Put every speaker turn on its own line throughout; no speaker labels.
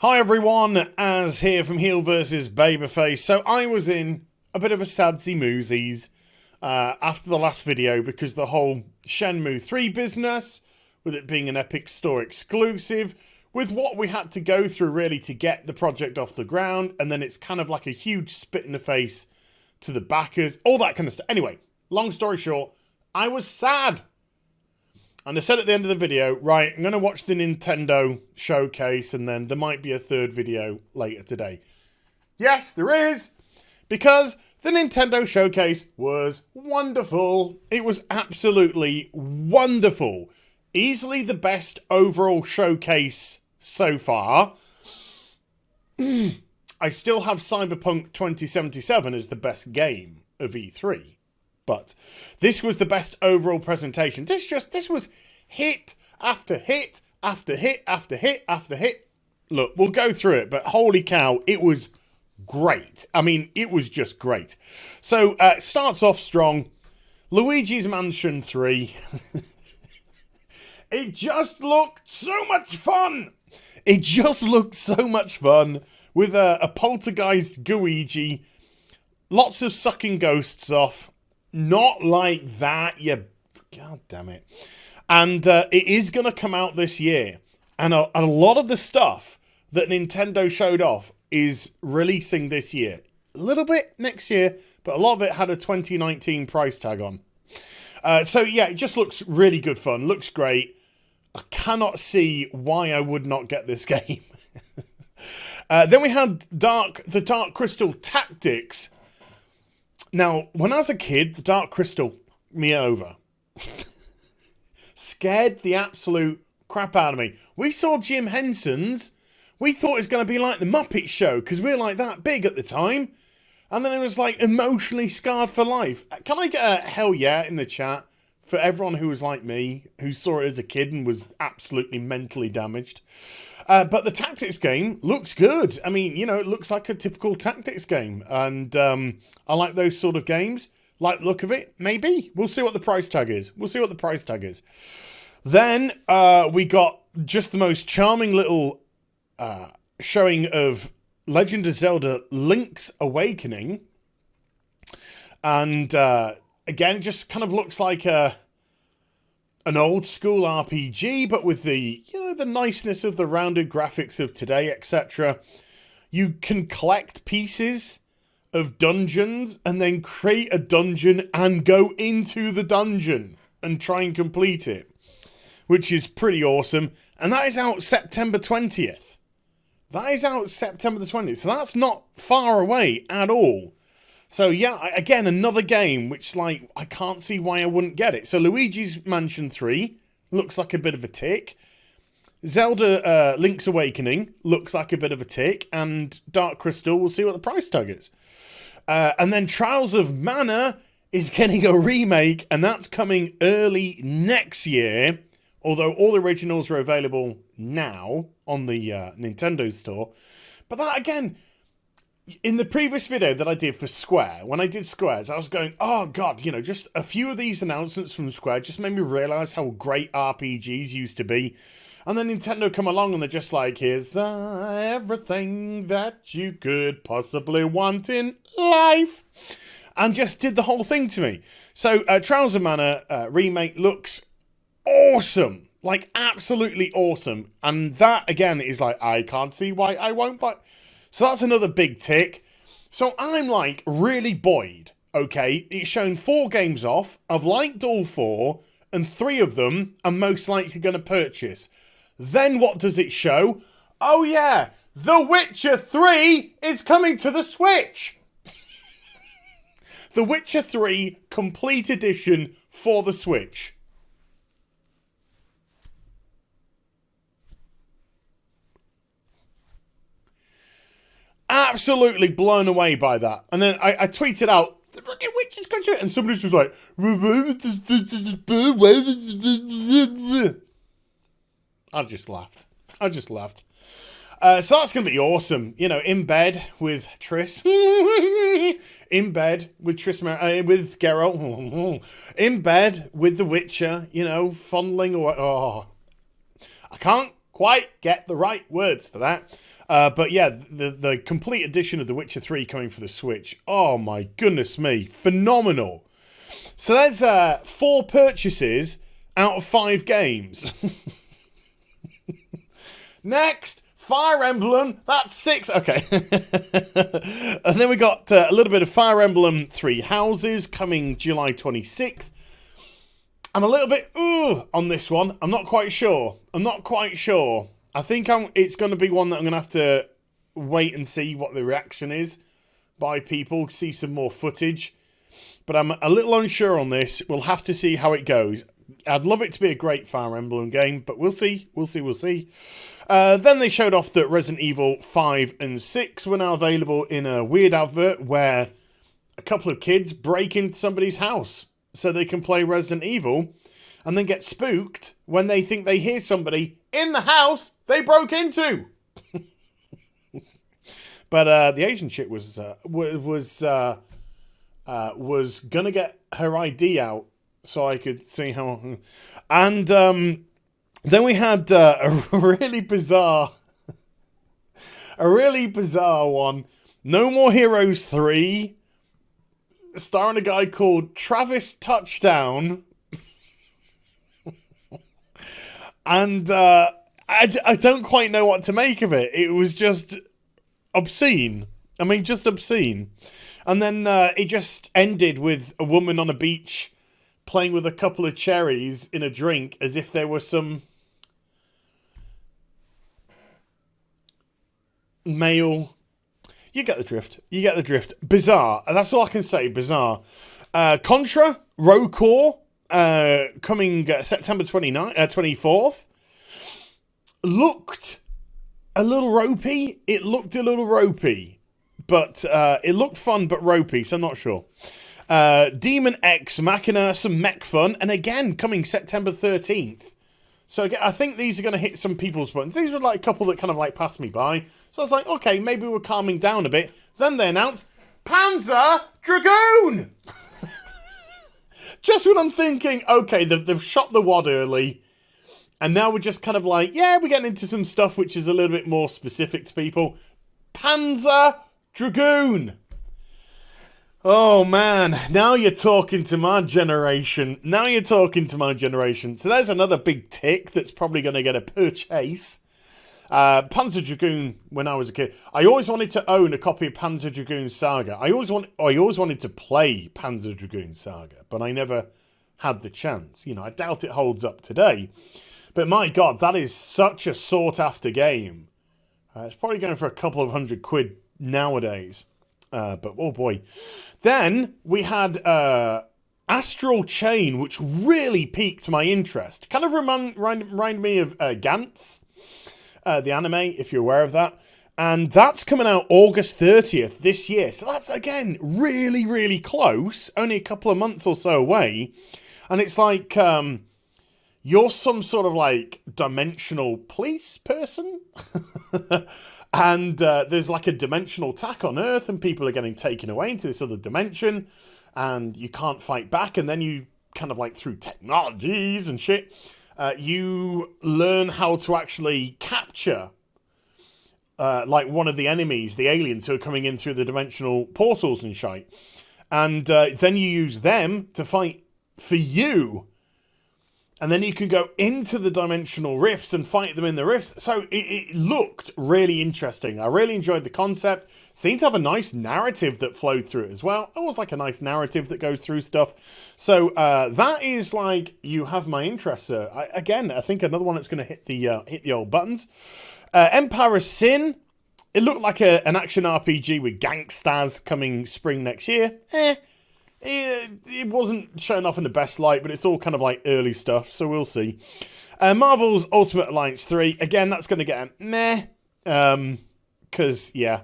Hi everyone, Az here from Heel vs Babyface. So I was in a bit of a sadsy moosies after the last video because the whole Shenmue 3 business, with it being an Epic Store exclusive, with what we had to go through really to get the project off the ground, and then it's kind of like a huge spit in the face to the backers, all that kind of stuff. Anyway, long story short, I was sad. And I said at the end of the video, right, I'm going to watch the Nintendo showcase and then there might be a third video later today. Yes, there is, because the Nintendo showcase was wonderful. It was absolutely wonderful. Easily the best overall showcase so far. I still have Cyberpunk 2077 as the best game of E3. But this was the best overall presentation. This was hit after hit after hit after hit after hit. Look, we'll go through it, but holy cow, it was great. I mean, it was just great. So, it starts off strong. Luigi's Mansion 3. It just looked so much fun. It just looked so much fun with a poltergeist Gooigi. Lots of sucking ghosts off. Not like that, you... God damn it. And it is going to come out this year. And a lot of the stuff that Nintendo showed off is releasing this year. A little bit next year, but a lot of it had a 2019 price tag on. So yeah, it just looks really good fun. Looks great. I cannot see why I would not get this game. Then we had the Dark Crystal Tactics. Now, when I was a kid, the Dark Crystal me over. Scared the absolute crap out of me. We saw Jim Henson's. We thought it was going to be like the Muppet Show, because we were like that big at the time. And then it was like emotionally scarred for life. Can I get a hell yeah in the chat for everyone who was like me, who saw it as a kid and was absolutely mentally damaged? But the tactics game looks good. I mean, you know, it looks like a typical tactics game. And I like those sort of games. Like the look of it, maybe. We'll see what the price tag is. Then we got just the most charming little showing of Legend of Zelda Link's Awakening. And again, it just kind of looks like an old school RPG, but with the, you know, the niceness of the rounded graphics of today, etc. You can collect pieces of dungeons and then create a dungeon and go into the dungeon and try and complete it, which is pretty awesome. And that is out September 20th. That is out September the 20th. So that's not far away at all. So yeah, again, another game which, like, I can't see why I wouldn't get it. So Luigi's Mansion 3 looks like a bit of a tick. Zelda Link's Awakening looks like a bit of a tick. And Dark Crystal, we'll see what the price tag is. And then Trials of Mana is getting a remake, and that's coming early next year. Although all the originals are available now on the Nintendo store. But that, again, in the previous video that I did for Square, when I did Squares, I was going, oh god, you know, just a few of these announcements from Square just made me realise how great RPGs used to be. And then Nintendo come along and they're just like, here's everything that you could possibly want in life. And just did the whole thing to me. So Trials of Mana remake looks awesome. Like, absolutely awesome. And that, again, is like, I can't see why I won't buy. So that's another big tick. So I'm, like, really buoyed, okay? It's shown 4 games off. I've liked all 4, and 3 of them I'm most likely going to purchase. Then what does it show? Oh, yeah, The Witcher 3 is coming to the Switch. The Witcher 3 Complete Edition for the Switch. Absolutely blown away by that. And then I tweeted out, the freaking Witcher's going to it. And somebody's just like, I just laughed. So that's going to be awesome. You know, in bed with Triss. In bed with Triss, with Geralt. In bed with the Witcher, you know, fondling away. Oh, I can't quite get the right words for that. But yeah, the complete edition of The Witcher 3 coming for the Switch. Oh my goodness me. Phenomenal. So there's 4 purchases out of 5 games. Next, Fire Emblem. That's 6. Okay. And then we got a little bit of Fire Emblem 3 Houses coming July 26th. I'm a little bit on this one. I'm not quite sure. I think it's going to be one that I'm going to have to wait and see what the reaction is by people, see some more footage. But I'm a little unsure on this. We'll have to see how it goes. I'd love it to be a great Fire Emblem game, but we'll see. Then they showed off that Resident Evil 5 and 6 were now available in a weird advert where a couple of kids break into somebody's house so they can play Resident Evil and then get spooked when they think they hear somebody in the house they broke into. But the Asian chick was gonna get her ID out so I could see how. And then we had a really bizarre one. No More Heroes 3, starring a guy called Travis Touchdown. And I don't quite know what to make of it. It was just obscene. I mean, just obscene. And then it just ended with a woman on a beach playing with a couple of cherries in a drink as if there were some male... You get the drift. Bizarre. That's all I can say. Bizarre. Contra, Rocore, coming September 24th. Looked a little ropey. But it looked fun but ropey, so I'm not sure. Demon X Machina, some mech fun. And again, coming September 13th. So again, I think these are going to hit some people's buttons. These were like a couple that kind of like passed me by. So I was like, okay, maybe we're calming down a bit. Then they announced Panzer Dragoon! Just when I'm thinking, okay, they've shot the wad early. And now we're just kind of like, yeah, we're getting into some stuff which is a little bit more specific to people. Panzer Dragoon! Oh man, now you're talking to my generation. So there's another big tick that's probably going to get a purchase. Panzer Dragoon, when I was a kid, I always wanted to own a copy of Panzer Dragoon Saga. I always wanted to play Panzer Dragoon Saga, but I never had the chance. You know, I doubt it holds up today. But my God, that is such a sought-after game. It's probably going for a couple of £100 nowadays. But oh boy. Then we had Astral Chain, which really piqued my interest. Kind of remind me of Gantz, the anime, if you're aware of that. And that's coming out August 30th this year. So that's, again, really, really close. Only a couple of months or so away. And it's like you're some sort of like dimensional police person. And there's like a dimensional attack on Earth and people are getting taken away into this other dimension and you can't fight back. And then you kind of like through technologies and shit, you learn how to actually capture like one of the enemies, the aliens who are coming in through the dimensional portals and shite. And then you use them to fight for you. And then you can go into the dimensional rifts and fight them in the rifts. So it looked really interesting. I really enjoyed the concept. Seemed to have a nice narrative that flowed through it as well. Always like a nice narrative that goes through stuff. So that is like, you have my interest, sir. I think another one that's going to hit the old buttons. Empire of Sin. It looked like an action RPG with gangsters coming spring next year. It wasn't shown off in the best light, but it's all kind of like early stuff, so we'll see. Marvel's Ultimate Alliance 3. Again, that's going to get a meh. Because, yeah.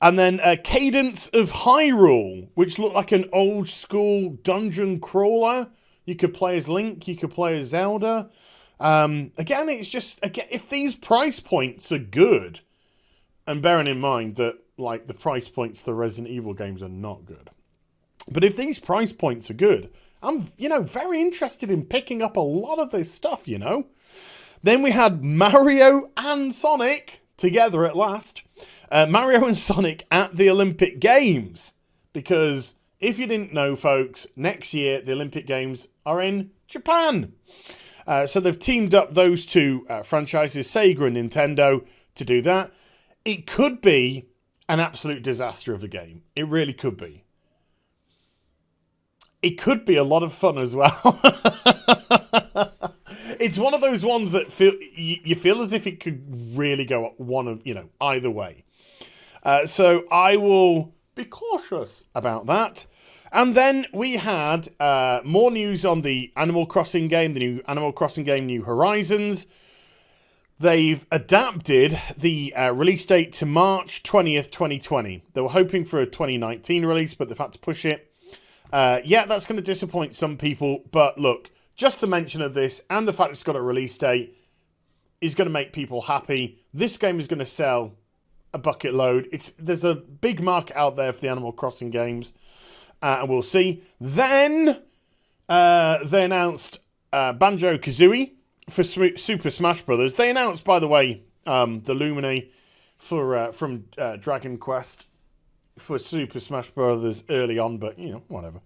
And then Cadence of Hyrule, which looked like an old school dungeon crawler. You could play as Link, you could play as Zelda. Again, it's just, if these price points are good, and bearing in mind that like the price points for the Resident Evil games are not good. But if these price points are good, I'm, very interested in picking up a lot of this stuff, Then we had Mario and Sonic together at last. Mario and Sonic at the Olympic Games. Because if you didn't know, folks, next year the Olympic Games are in Japan. So they've teamed up those two franchises, Sega and Nintendo, to do that. It could be an absolute disaster of a game. It really could be. It could be a lot of fun as well. It's one of those ones that you feel as if it could really go one of, either way. So I will be cautious about that. And then we had more news on the Animal Crossing game, the new Animal Crossing game, New Horizons. They've adapted the release date to March 20th, 2020. They were hoping for a 2019 release, but they've had to push it. Yeah, that's going to disappoint some people. But look, just the mention of this and the fact it's got a release date is going to make people happy. This game is going to sell a bucket load. There's a big market out there for the Animal Crossing games. And we'll see. Then they announced Banjo-Kazooie for Super Smash Bros. They announced, by the way, the Lumine from Dragon Quest for Super Smash Bros. Early on, but, whatever.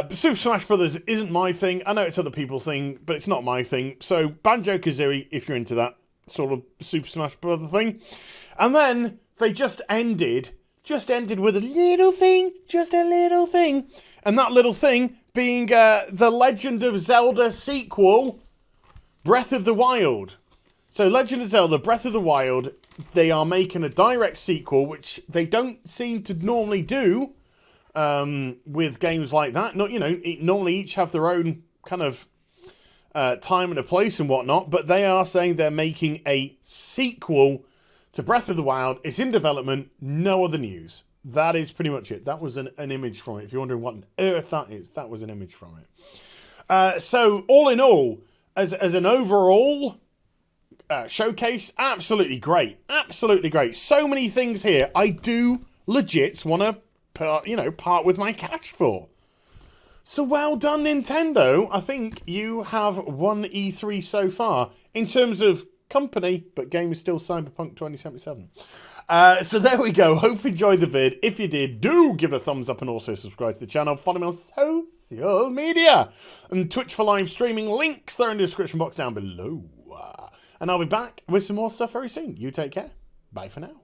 Super Smash Bros. Isn't my thing. I know it's other people's thing, but it's not my thing. So Banjo-Kazooie, if you're into that sort of Super Smash Bros. Thing. And then they just ended with a little thing, just a little thing. And that little thing being the Legend of Zelda sequel, Breath of the Wild. So Legend of Zelda, Breath of the Wild, they are making a direct sequel, which they don't seem to normally do with games like that. Not, normally each have their own kind of time and a place and whatnot, but they are saying they're making a sequel to Breath of the Wild. It's in development. No other news. That is pretty much it. That was an image from it. If you're wondering what on earth that is, that was an image from it. So all in all, as an overall showcase, absolutely great. Absolutely great. So many things here I do legit want to part with my cash for. So well done, Nintendo. I think you have won E3 so far in terms of company, but game is still Cyberpunk 2077. So there we go. Hope you enjoyed the vid. If you did, do give a thumbs up and also subscribe to the channel. Follow me on social media and Twitch for live streaming. Links there in the description box down below. And I'll be back with some more stuff very soon. You take care. Bye for now.